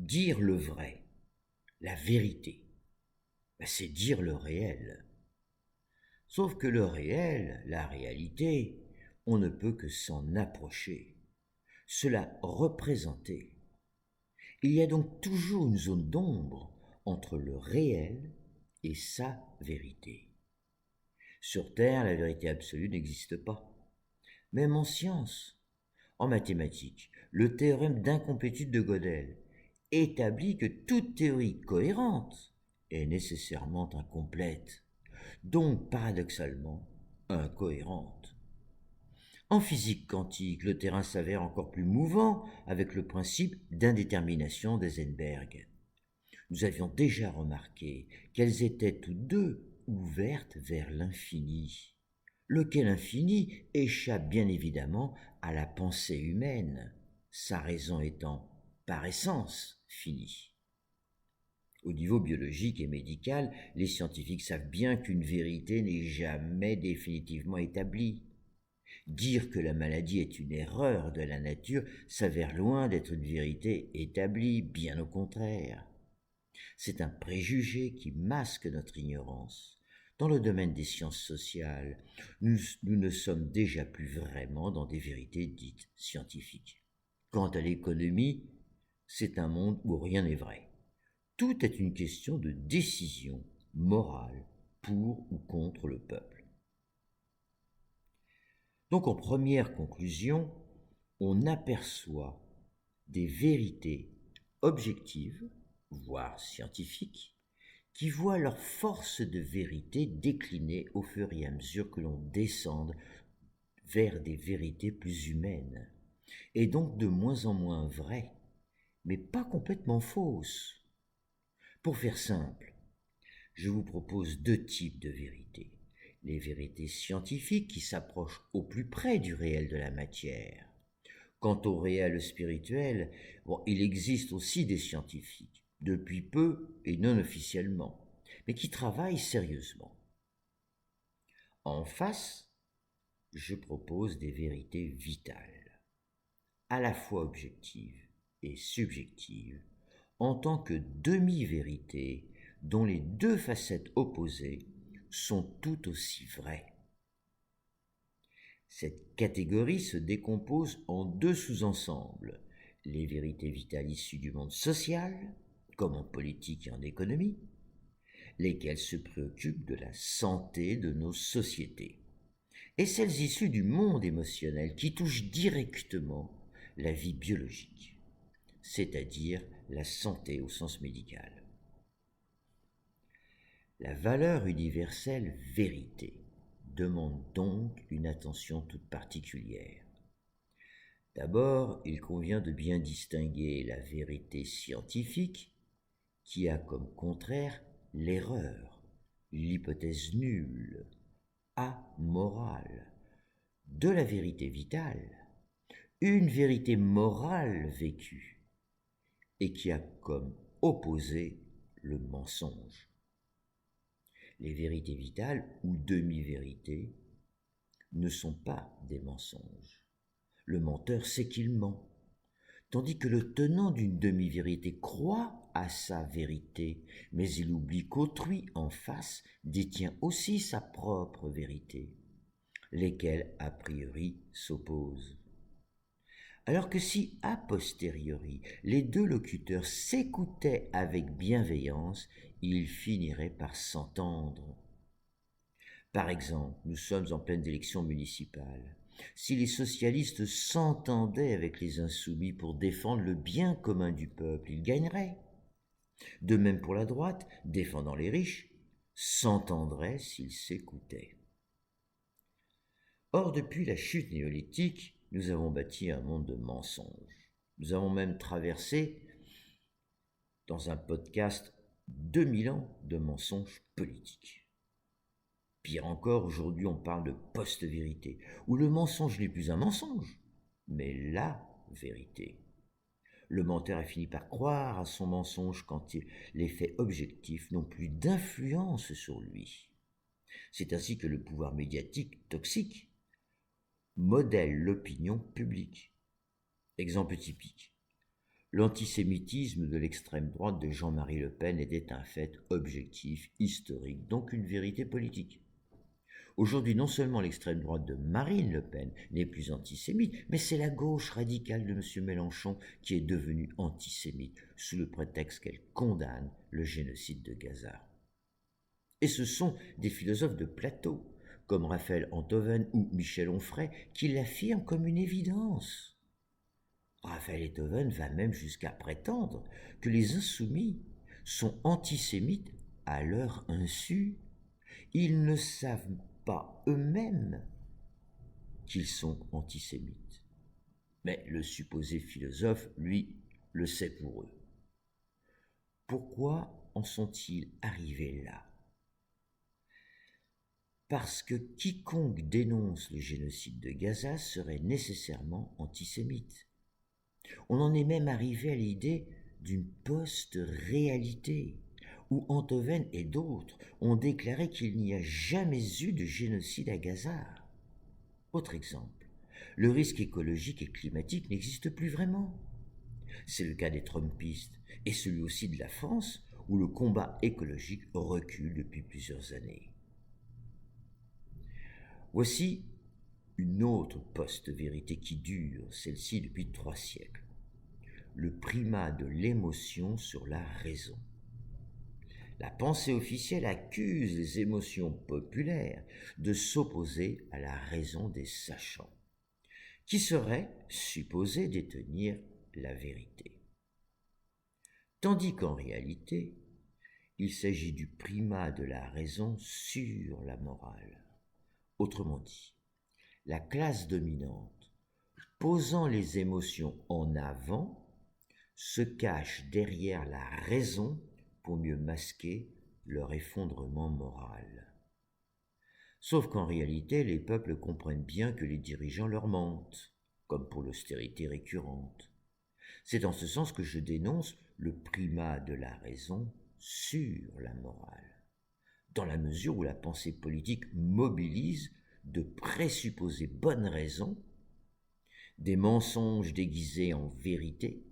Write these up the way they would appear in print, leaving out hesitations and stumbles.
Dire le vrai, la vérité, c'est dire le réel. Sauf que le réel, la réalité, on ne peut que s'en approcher, se la représenter. Il y a donc toujours une zone d'ombre entre le réel et sa vérité. Sur Terre, la vérité absolue n'existe pas. Même en sciences, en mathématiques, le théorème d'incomplétude de Gödel établit que toute théorie cohérente est nécessairement incomplète, donc paradoxalement incohérente. En physique quantique, le terrain s'avère encore plus mouvant avec le principe d'indétermination d'Heisenberg. Nous avions déjà remarqué qu'elles étaient toutes deux ouvertes vers l'infini, lequel infini échappe bien évidemment à la pensée humaine, sa raison étant par essence finie. Au niveau biologique et médical, les scientifiques savent bien qu'une vérité n'est jamais définitivement établie. Dire que la maladie est une erreur de la nature s'avère loin d'être une vérité établie, bien au contraire. C'est un préjugé qui masque notre ignorance. Dans le domaine des sciences sociales, nous ne sommes déjà plus vraiment dans des vérités dites scientifiques. Quant à l'économie, c'est un monde où rien n'est vrai. Tout est une question de décision morale pour ou contre le peuple. Donc en première conclusion, on aperçoit des vérités objectives, voire scientifiques, qui voient leur force de vérité décliner au fur et à mesure que l'on descende vers des vérités plus humaines, et donc de moins en moins vraies, mais pas complètement fausses. Pour faire simple, je vous propose deux types de vérités. Les vérités scientifiques qui s'approchent au plus près du réel de la matière. Quant au réel spirituel, il existe aussi des scientifiques, depuis peu et non officiellement, mais qui travaillent sérieusement. En face, je propose des vérités vitales, à la fois objectives et subjectives, en tant que demi-vérités dont les deux facettes opposées sont tout aussi vraies. Cette catégorie se décompose en deux sous-ensembles, les vérités vitales issues du monde social, comme en politique et en économie, lesquelles se préoccupent de la santé de nos sociétés, et celles issues du monde émotionnel qui touchent directement la vie biologique, c'est-à-dire la santé au sens médical. La valeur universelle vérité demande donc une attention toute particulière. D'abord, il convient de bien distinguer la vérité scientifique, qui a comme contraire l'erreur, l'hypothèse nulle, amorale, de la vérité vitale, une vérité morale vécue, et qui a comme opposé le mensonge. Les vérités vitales ou demi-vérités ne sont pas des mensonges. Le menteur sait qu'il ment, tandis que le tenant d'une demi-vérité croit à sa vérité, mais il oublie qu'autrui en face détient aussi sa propre vérité, lesquelles a priori s'opposent. Alors que si a posteriori les deux locuteurs s'écoutaient avec bienveillance, ils finiraient par s'entendre. Par exemple, nous sommes en pleine élection municipale. Si les socialistes s'entendaient avec les insoumis pour défendre le bien commun du peuple, ils gagneraient. De même pour la droite, défendant les riches, s'entendrait s'ils s'écoutaient. Or, depuis la chute néolithique, nous avons bâti un monde de mensonges. Nous avons même traversé, dans un podcast, 2000 ans de mensonges politiques. Pire encore, aujourd'hui on parle de post-vérité, où le mensonge n'est plus un mensonge, mais la vérité. Le menteur a fini par croire à son mensonge quand les faits objectifs n'ont plus d'influence sur lui. C'est ainsi que le pouvoir médiatique toxique modèle l'opinion publique. Exemple typique. L'antisémitisme de l'extrême droite de Jean-Marie Le Pen était un fait objectif, historique, donc une vérité politique. Aujourd'hui, non seulement l'extrême droite de Marine Le Pen n'est plus antisémite, mais c'est la gauche radicale de M. Mélenchon qui est devenue antisémite, sous le prétexte qu'elle condamne le génocide de Gaza. Et ce sont des philosophes de plateau, comme Raphaël Enthoven ou Michel Onfray, qui l'affirment comme une évidence. Raphaël Enthoven va même jusqu'à prétendre que les insoumis sont antisémites à leur insu. Ils ne savent pas eux-mêmes qu'ils sont antisémites. Mais le supposé philosophe, lui, le sait pour eux. Pourquoi en sont-ils arrivés là ? Parce que quiconque dénonce le génocide de Gaza serait nécessairement antisémite. On en est même arrivé à l'idée d'une post-réalité, où Enthoven et d'autres ont déclaré qu'il n'y a jamais eu de génocide à Gaza. Autre exemple, le risque écologique et climatique n'existe plus vraiment. C'est le cas des Trumpistes et celui aussi de la France, où le combat écologique recule depuis plusieurs années. Voici une autre post-vérité qui dure, celle-ci depuis 3 siècles. Le primat de l'émotion sur la raison. La pensée officielle accuse les émotions populaires de s'opposer à la raison des sachants, qui seraient supposés détenir la vérité. Tandis qu'en réalité, il s'agit du primat de la raison sur la morale. Autrement dit, la classe dominante, posant les émotions en avant, se cache derrière la raison pour mieux masquer leur effondrement moral. Sauf qu'en réalité, les peuples comprennent bien que les dirigeants leur mentent, comme pour l'austérité récurrente. C'est dans ce sens que je dénonce le primat de la raison sur la morale, dans la mesure où la pensée politique mobilise de présupposées bonnes raisons, des mensonges déguisés en vérité,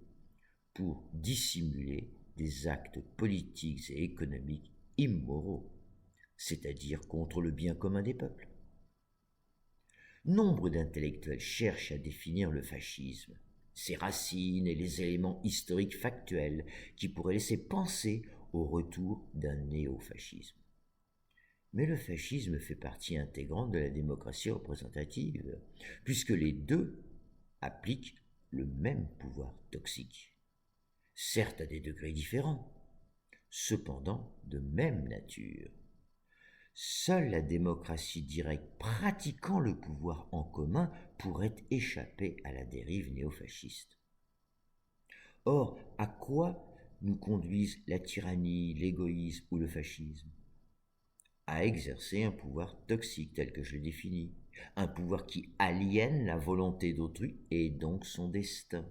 pour dissimuler des actes politiques et économiques immoraux, c'est-à-dire contre le bien commun des peuples. Nombre d'intellectuels cherchent à définir le fascisme, ses racines et les éléments historiques factuels qui pourraient laisser penser au retour d'un néo-fascisme. Mais le fascisme fait partie intégrante de la démocratie représentative, puisque les deux appliquent le même pouvoir toxique. Certes à des degrés différents, cependant de même nature. Seule la démocratie directe pratiquant le pouvoir en commun pourrait échapper à la dérive néofasciste. Or, à quoi nous conduisent la tyrannie, l'égoïsme ou le fascisme ? À exercer un pouvoir toxique tel que je l'ai défini, un pouvoir qui aliène la volonté d'autrui et donc son destin.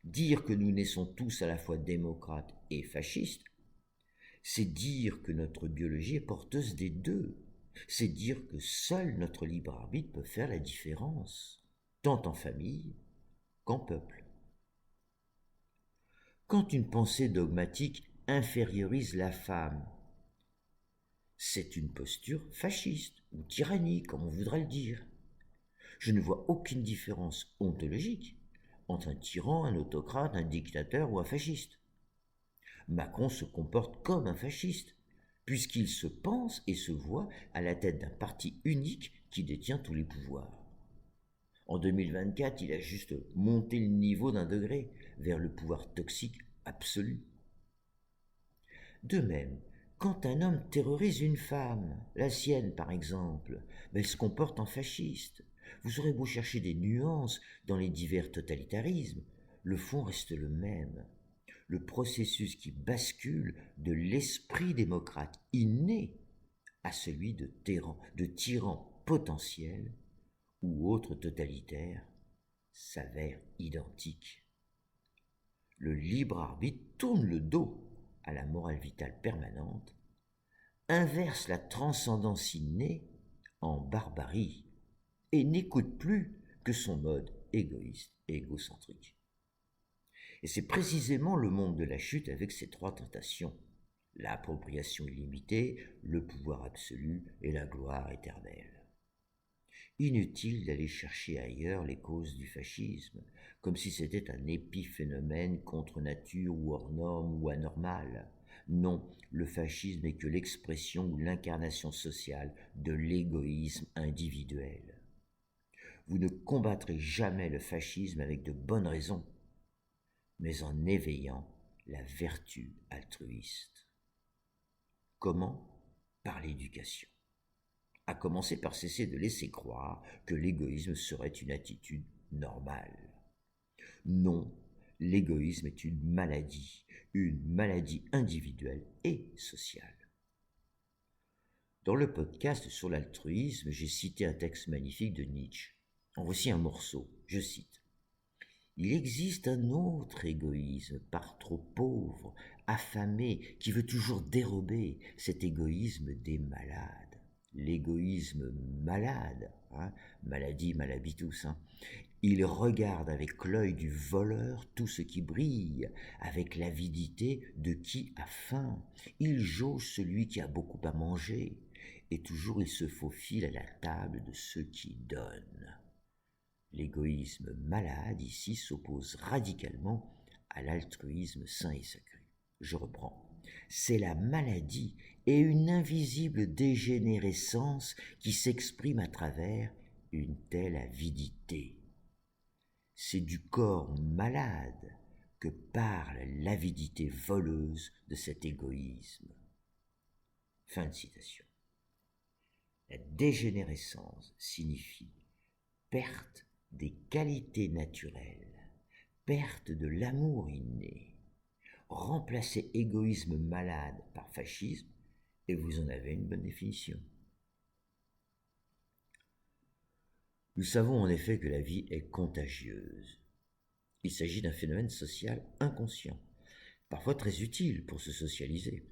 Dire que nous naissons tous à la fois démocrates et fascistes, c'est dire que notre biologie est porteuse des deux. C'est dire que seul notre libre arbitre peut faire la différence, tant en famille qu'en peuple. Quand une pensée dogmatique infériorise la femme, c'est une posture fasciste ou tyrannique, comme on voudrait le dire. Je ne vois aucune différence ontologique entre un tyran, un autocrate, un dictateur ou un fasciste. Macron se comporte comme un fasciste, puisqu'il se pense et se voit à la tête d'un parti unique qui détient tous les pouvoirs. En 2024, il a juste monté le niveau d'un degré vers le pouvoir toxique absolu. De même, quand un homme terrorise une femme, la sienne par exemple, elle se comporte en fasciste. Vous aurez beau chercher des nuances dans les divers totalitarismes, le fond reste le même. Le processus qui bascule de l'esprit démocrate inné à celui de tyran potentiel ou autre totalitaire s'avère identique. Le libre arbitre tourne le dos à la morale vitale permanente, inverse la transcendance innée en barbarie et n'écoute plus que son mode égoïste et égocentrique. Et c'est précisément le monde de la chute avec ses trois tentations: l'appropriation illimitée, le pouvoir absolu et la gloire éternelle. Inutile d'aller chercher ailleurs les causes du fascisme, comme si c'était un épiphénomène contre nature ou hors norme ou anormal. Non, le fascisme n'est que l'expression ou l'incarnation sociale de l'égoïsme individuel. Vous ne combattrez jamais le fascisme avec de bonnes raisons, mais en éveillant la vertu altruiste. Comment? Par l'éducation. À commencer par cesser de laisser croire que l'égoïsme serait une attitude normale. Non, l'égoïsme est une maladie individuelle et sociale. Dans le podcast sur l'altruisme, j'ai cité un texte magnifique de Nietzsche. En voici un morceau, je cite. Il existe un autre égoïsme, par trop pauvre, affamé, qui veut toujours dérober cet égoïsme des malades. L'égoïsme malade, maladie, malabitus, il regarde avec l'œil du voleur tout ce qui brille, avec l'avidité de qui a faim. Il jauge celui qui a beaucoup à manger, et toujours il se faufile à la table de ceux qui donnent. L'égoïsme malade ici s'oppose radicalement à l'altruisme sain et sacré. Je reprends. C'est la maladie et une invisible dégénérescence qui s'exprime à travers une telle avidité. C'est du corps malade que parle l'avidité voleuse de cet égoïsme. Fin de citation. La dégénérescence signifie perte des qualités naturelles, perte de l'amour inné. Remplacez égoïsme malade par fascisme et vous en avez une bonne définition. Nous savons en effet que la vie est contagieuse. Il s'agit d'un phénomène social inconscient, parfois très utile pour se socialiser,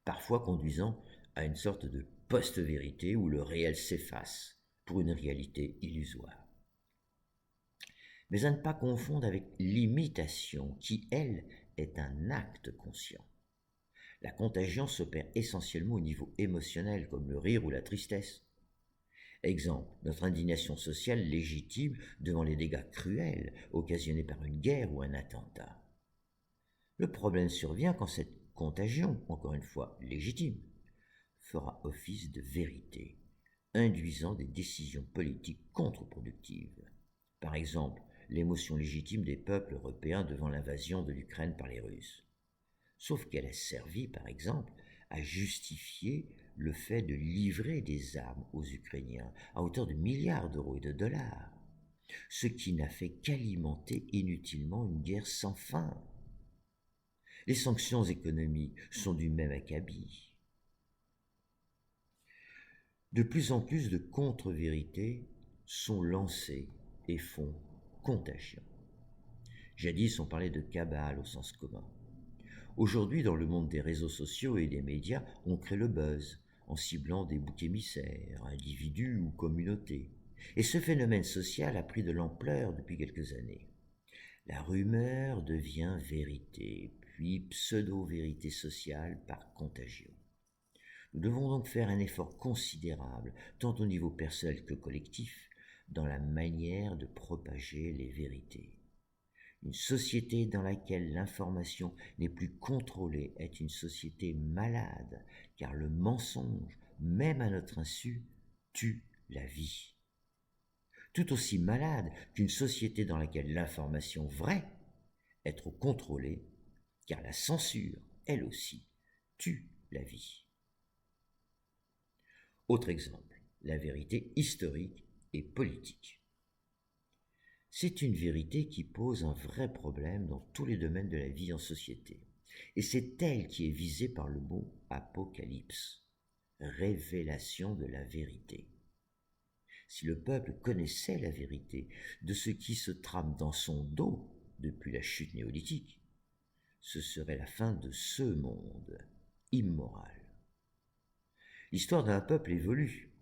parfois conduisant à une sorte de post-vérité où le réel s'efface pour une réalité illusoire. Mais à ne pas confondre avec l'imitation qui, elle, est un acte conscient. La contagion s'opère essentiellement au niveau émotionnel, comme le rire ou la tristesse. Exemple, notre indignation sociale légitime devant les dégâts cruels occasionnés par une guerre ou un attentat. Le problème survient quand cette contagion, encore une fois légitime, fera office de vérité, induisant des décisions politiques contre-productives. Par exemple, l'émotion légitime des peuples européens devant l'invasion de l'Ukraine par les Russes. Sauf qu'elle a servi, par exemple, à justifier le fait de livrer des armes aux Ukrainiens à hauteur de milliards d'euros et de dollars, ce qui n'a fait qu'alimenter inutilement une guerre sans fin. Les sanctions économiques sont du même acabit. De plus en plus de contre-vérités sont lancées et font contagion. Jadis, on parlait de cabale au sens commun. Aujourd'hui, dans le monde des réseaux sociaux et des médias, on crée le buzz en ciblant des boucs émissaires, individus ou communautés. Et ce phénomène social a pris de l'ampleur depuis quelques années. La rumeur devient vérité, puis pseudo-vérité sociale par contagion. Nous devons donc faire un effort considérable, tant au niveau personnel que collectif, dans la manière de propager les vérités. Une société dans laquelle l'information n'est plus contrôlée est une société malade, car le mensonge, même à notre insu, tue la vie. Tout aussi malade qu'une société dans laquelle l'information vraie est trop contrôlée, car la censure, elle aussi, tue la vie. Autre exemple, la vérité historique et politique. C'est une vérité qui pose un vrai problème dans tous les domaines de la vie en société. Et c'est elle qui est visée par le mot apocalypse, révélation de la vérité. Si le peuple connaissait la vérité de ce qui se trame dans son dos depuis la chute néolithique, ce serait la fin de ce monde immoral. L'histoire d'un peuple évolue,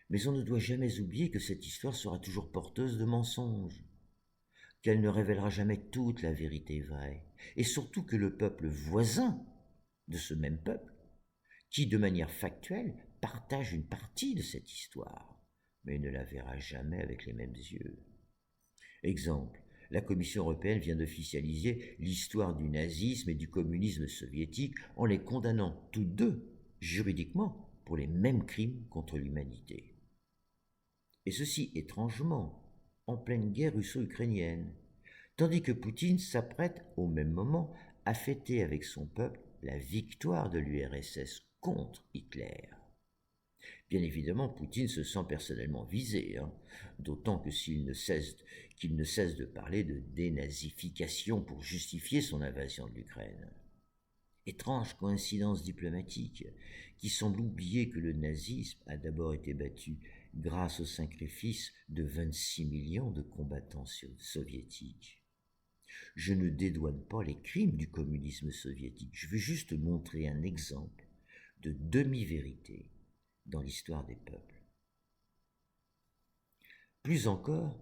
mais on ne doit jamais oublier que cette histoire sera toujours porteuse de mensonges. qu'elle ne révélera jamais toute la vérité vraie, et surtout que le peuple voisin de ce même peuple, qui de manière factuelle partage une partie de cette histoire, mais ne la verra jamais avec les mêmes yeux. Exemple, la Commission européenne vient d'officialiser l'histoire du nazisme et du communisme soviétique en les condamnant tous deux, juridiquement, pour les mêmes crimes contre l'humanité. Et ceci, étrangement, en pleine guerre russo-ukrainienne, tandis que Poutine s'apprête, au même moment, à fêter avec son peuple la victoire de l'URSS contre Hitler. Bien évidemment, Poutine se sent personnellement visé, d'autant que qu'il ne cesse de parler de dénazification pour justifier son invasion de l'Ukraine. Étrange coïncidence diplomatique qui semble oublier que le nazisme a d'abord été battu grâce au sacrifice de 26 millions de combattants soviétiques. Je ne dédouane pas les crimes du communisme soviétique, je veux juste montrer un exemple de demi-vérité dans l'histoire des peuples. Plus encore,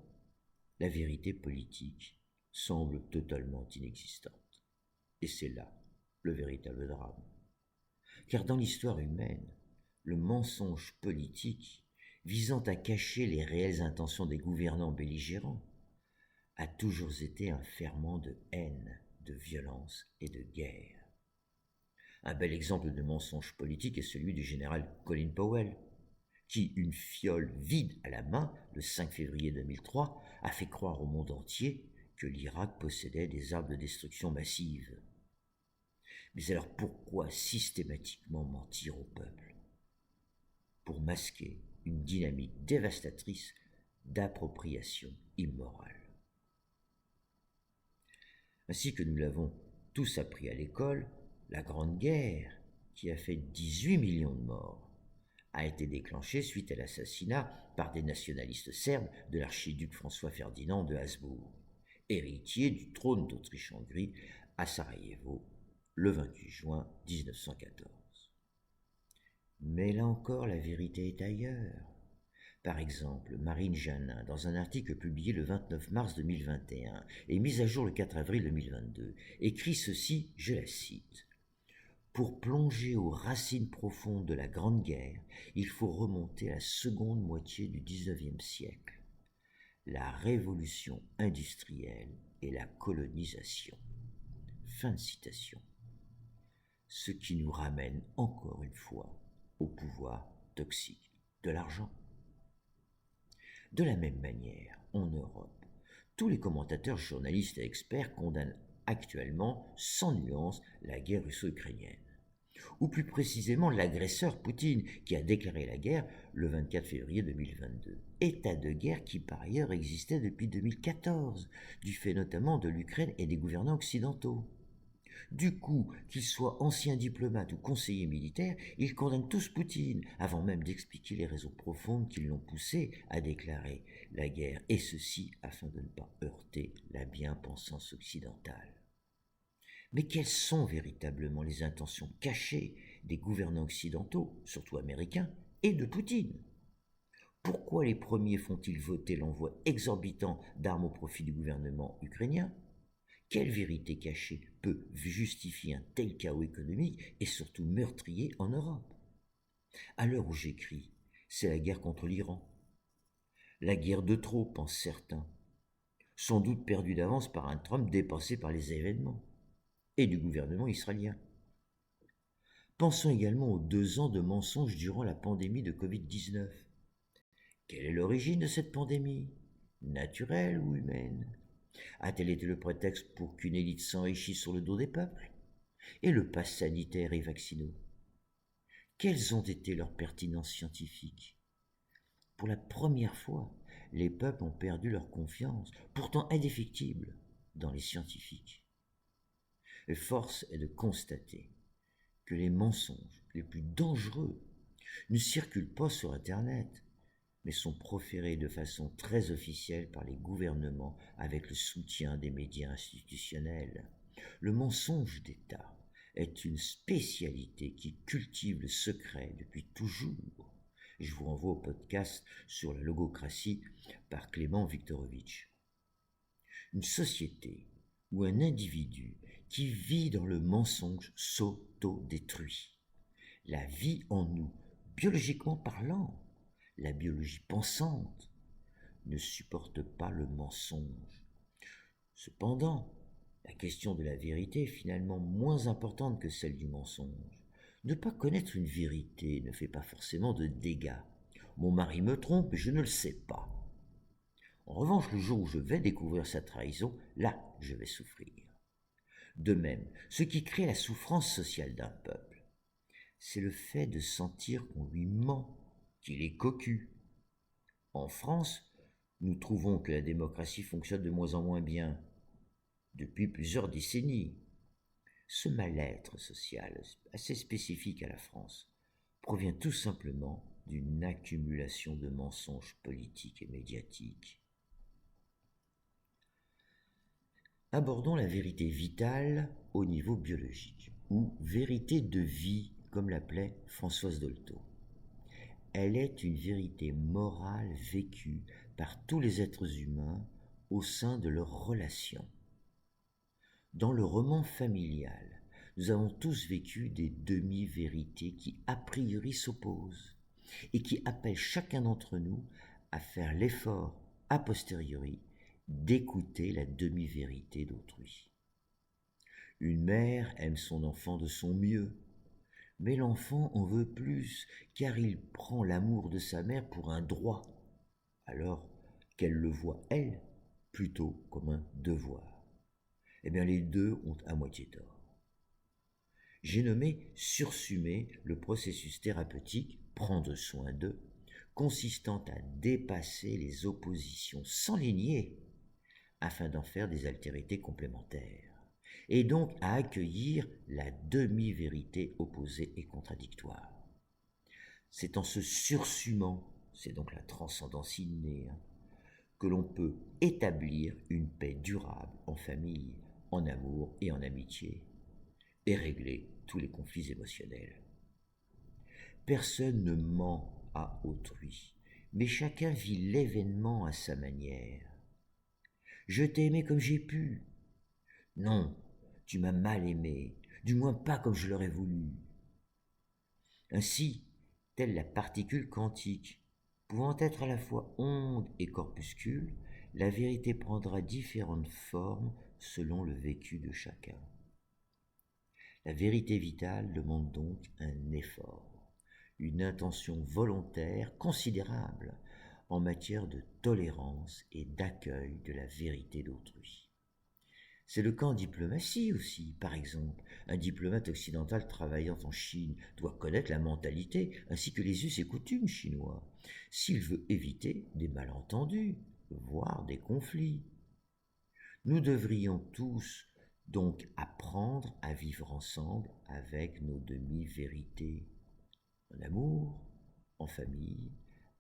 la vérité politique semble totalement inexistante. Et c'est là le véritable drame. Car dans l'histoire humaine, le mensonge politique visant à cacher les réelles intentions des gouvernants belligérants a toujours été un ferment de haine, de violence et de guerre. Un bel exemple de mensonge politique est celui du général Colin Powell, qui, une fiole vide à la main, le 5 février 2003, a fait croire au monde entier que l'Irak possédait des armes de destruction massive. Mais alors pourquoi systématiquement mentir au peuple? Pour masquer une dynamique dévastatrice d'appropriation immorale. Ainsi que nous l'avons tous appris à l'école, la Grande Guerre, qui a fait 18 millions de morts, a été déclenchée suite à l'assassinat par des nationalistes serbes de l'archiduc François Ferdinand de Habsbourg, héritier du trône d'Autriche-Hongrie à Sarajevo le 28 juin 1914. Mais là encore, la vérité est ailleurs. Par exemple, Marine Janin, dans un article publié le 29 mars 2021 et mis à jour le 4 avril 2022, écrit ceci, je la cite. « Pour plonger aux racines profondes de la Grande Guerre, il faut remonter à la seconde moitié du XIXe siècle. La révolution industrielle et la colonisation. » Fin de citation. Ce qui nous ramène encore une fois au pouvoir toxique de l'argent. De la même manière, en Europe, tous les commentateurs, journalistes et experts condamnent actuellement sans nuance la guerre russo-ukrainienne, ou plus précisément l'agresseur Poutine qui a déclaré la guerre le 24 février 2022. État de guerre qui par ailleurs existait depuis 2014, du fait notamment de l'Ukraine et des gouvernants occidentaux. Du coup, qu'ils soient anciens diplomates ou conseillers militaires, ils condamnent tous Poutine, avant même d'expliquer les raisons profondes qui l'ont poussé à déclarer la guerre, et ceci afin de ne pas heurter la bien-pensance occidentale. Mais quelles sont véritablement les intentions cachées des gouvernants occidentaux, surtout américains, et de Poutine? Pourquoi les premiers font-ils voter l'envoi exorbitant d'armes au profit du gouvernement ukrainien? Quelle vérité cachée peut justifier un tel chaos économique et surtout meurtrier en Europe? À l'heure où j'écris, c'est la guerre contre l'Iran. La guerre de trop, pensent certains, sans doute perdue d'avance par un Trump dépassé par les événements, et du gouvernement israélien. Pensons également aux 2 ans de mensonges durant la pandémie de Covid-19. Quelle est l'origine de cette pandémie? Naturelle ou humaine? A-t-elle été le prétexte pour qu'une élite s'enrichisse sur le dos des peuples? Et le pass sanitaire et vaccinaux? Quelles ont été leurs pertinences scientifiques? Pour la première fois, les peuples ont perdu leur confiance, pourtant indéfectible, dans les scientifiques. Et force est de constater que les mensonges les plus dangereux ne circulent pas sur Internet, mais sont proférés de façon très officielle par les gouvernements avec le soutien des médias institutionnels. Le mensonge d'État est une spécialité qui cultive le secret depuis toujours. Je vous renvoie au podcast sur la logocratie par Clément Viktorovitch. Une société ou un individu qui vit dans le mensonge s'auto-détruit. La vie en nous, biologiquement parlant, la biologie pensante, ne supporte pas le mensonge. Cependant, la question de la vérité est finalement moins importante que celle du mensonge. Ne pas connaître une vérité ne fait pas forcément de dégâts. Mon mari me trompe et je ne le sais pas. En revanche, le jour où je vais découvrir sa trahison, là, je vais souffrir. De même, ce qui crée la souffrance sociale d'un peuple, c'est le fait de sentir qu'on lui ment, qu'il est cocu. En France, nous trouvons que la démocratie fonctionne de moins en moins bien, depuis plusieurs décennies. Ce mal-être social, assez spécifique à la France, provient tout simplement d'une accumulation de mensonges politiques et médiatiques. Abordons la vérité vitale au niveau biologique, ou vérité de vie, comme l'appelait Françoise Dolto. Elle est une vérité morale vécue par tous les êtres humains au sein de leurs relations. Dans le roman familial, nous avons tous vécu des demi-vérités qui a priori s'opposent et qui appellent chacun d'entre nous à faire l'effort a posteriori d'écouter la demi-vérité d'autrui. Une mère aime son enfant de son mieux, mais l'enfant en veut plus car il prend l'amour de sa mère pour un droit, alors qu'elle le voit, elle, plutôt comme un devoir. Eh bien, les deux ont à moitié tort. J'ai nommé sursummer le processus thérapeutique, prendre soin d'eux, consistant à dépasser les oppositions sans les nier, afin d'en faire des altérités complémentaires, et donc à accueillir la demi-vérité opposée et contradictoire. C'est en se sursumant, c'est donc la transcendance innée, que l'on peut établir une paix durable en famille, en amour et en amitié, et régler tous les conflits émotionnels. Personne ne ment à autrui, mais chacun vit l'événement à sa manière. Je t'ai aimé comme j'ai pu. Non, tu m'as mal aimé, du moins pas comme je l'aurais voulu. Ainsi, telle la particule quantique, pouvant être à la fois onde et corpuscule, la vérité prendra différentes formes selon le vécu de chacun. La vérité vitale demande donc un effort, une intention volontaire considérable en matière de tolérance et d'accueil de la vérité d'autrui. C'est le cas en diplomatie aussi, par exemple. Un diplomate occidental travaillant en Chine doit connaître la mentalité ainsi que les us et coutumes chinois, s'il veut éviter des malentendus, voire des conflits. Nous devrions tous donc apprendre à vivre ensemble avec nos demi-vérités, en amour, en famille,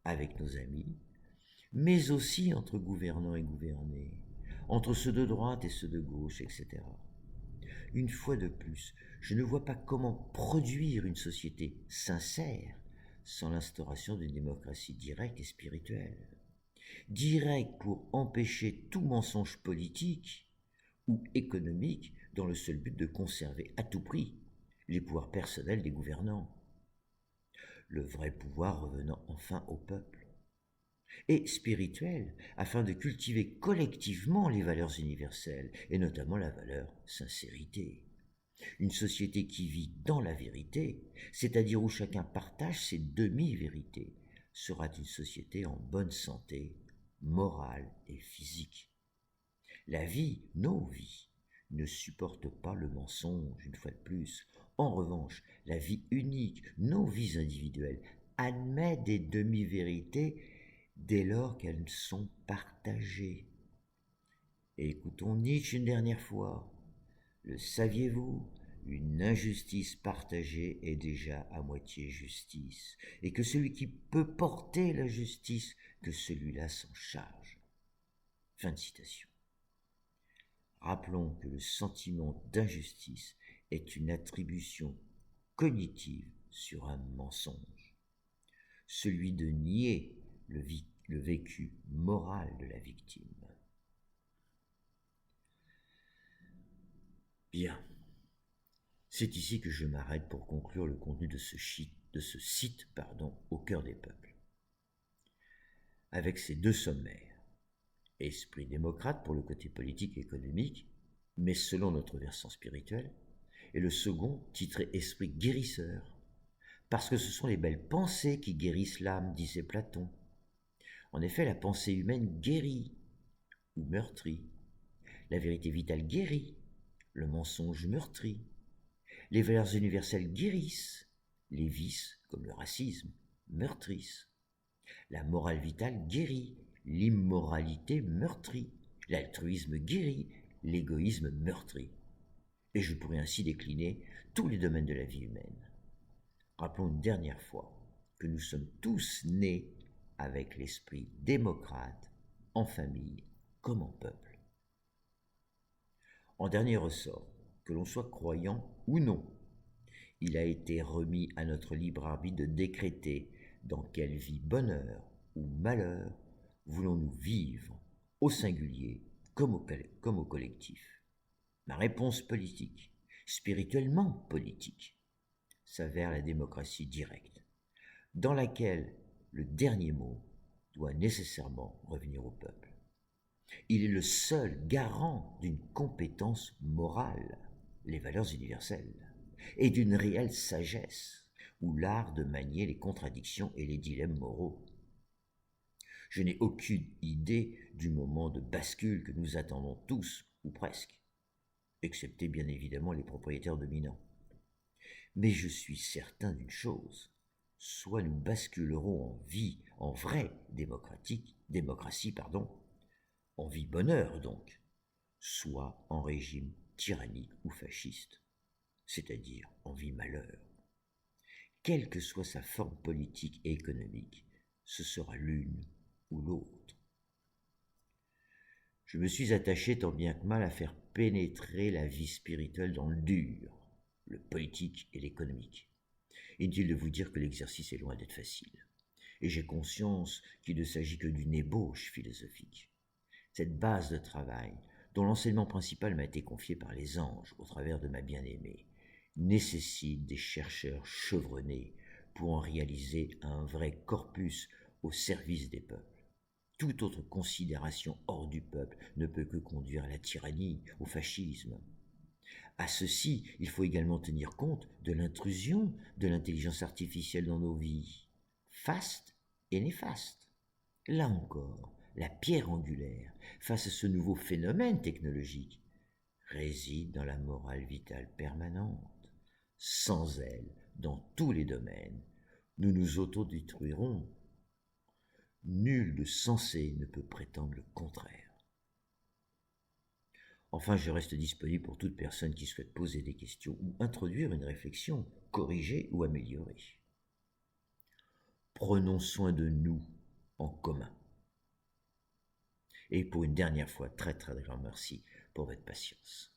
avec nos amis, mais aussi entre gouvernants et gouvernés, entre ceux de droite et ceux de gauche, etc. Une fois de plus, je ne vois pas comment produire une société sincère sans l'instauration d'une démocratie directe et spirituelle. Directe pour empêcher tout mensonge politique ou économique dans le seul but de conserver à tout prix les pouvoirs personnels des gouvernants. Le vrai pouvoir revenant enfin au peuple. Et spirituel, afin de cultiver collectivement les valeurs universelles, et notamment la valeur sincérité. Une société qui vit dans la vérité, c'est-à-dire où chacun partage ses demi-vérités, sera une société en bonne santé, morale et physique. La vie, nos vies, ne supportent pas le mensonge, une fois de plus. En revanche, la vie unique, nos vies individuelles, admet des demi-vérités dès lors qu'elles sont partagées. Et écoutons Nietzsche une dernière fois. Le saviez-vous? Une injustice partagée est déjà à moitié justice, et que celui qui peut porter la justice, que celui-là s'en charge. Fin de citation. Rappelons que le sentiment d'injustice est une attribution cognitive sur un mensonge, celui de nier le vécu moral de la victime. Bien, c'est ici que je m'arrête pour conclure le contenu de ce site, au cœur des peuples. Avec ces deux sommaires, esprit démocrate pour le côté politique et économique, mais selon notre versant spirituel, et le second titré esprit guérisseur, parce que ce sont les belles pensées qui guérissent l'âme, disait Platon. En effet, la pensée humaine guérit ou meurtrit, la vérité vitale guérit, le mensonge meurtrit, les valeurs universelles guérissent, les vices, comme le racisme, meurtrissent, la morale vitale guérit, l'immoralité meurtrit, l'altruisme guérit, l'égoïsme meurtrit. Et je pourrais ainsi décliner tous les domaines de la vie humaine. Rappelons une dernière fois que nous sommes tous nés avec l'esprit démocrate, en famille comme en peuple. En dernier ressort, que l'on soit croyant ou non, il a été remis à notre libre arbitre de décréter dans quelle vie bonheur ou malheur voulons-nous vivre, au singulier comme au collectif. Ma réponse politique, spirituellement politique, s'avère la démocratie directe, dans laquelle le dernier mot doit nécessairement revenir au peuple. Il est le seul garant d'une compétence morale, les valeurs universelles, et d'une réelle sagesse, ou l'art de manier les contradictions et les dilemmes moraux. Je n'ai aucune idée du moment de bascule que nous attendons tous, ou presque, excepté bien évidemment les propriétaires dominants. Mais je suis certain d'une chose, soit nous basculerons en vraie démocratie, en vie bonheur donc, soit en régime tyrannique ou fasciste, c'est-à-dire en vie malheur. Quelle que soit sa forme politique et économique, ce sera l'une ou l'autre. Je me suis attaché tant bien que mal à faire pénétrer la vie spirituelle dans le dur, le politique et l'économique. Inutile de vous dire que l'exercice est loin d'être facile. Et j'ai conscience qu'il ne s'agit que d'une ébauche philosophique. Cette base de travail, dont l'enseignement principal m'a été confié par les anges au travers de ma bien-aimée, nécessite des chercheurs chevronnés pour en réaliser un vrai corpus au service des peuples. Toute autre considération hors du peuple ne peut que conduire à la tyrannie, au fascisme. À ceci, il faut également tenir compte de l'intrusion de l'intelligence artificielle dans nos vies, faste et néfaste. Là encore, la pierre angulaire, face à ce nouveau phénomène technologique, réside dans la morale vitale permanente. Sans elle, dans tous les domaines, nous nous autodétruirons. Nul de sensé ne peut prétendre le contraire. Enfin, je reste disponible pour toute personne qui souhaite poser des questions ou introduire une réflexion, corriger ou améliorer. Prenons soin de nous en commun. Et pour une dernière fois, très très grand merci pour votre patience.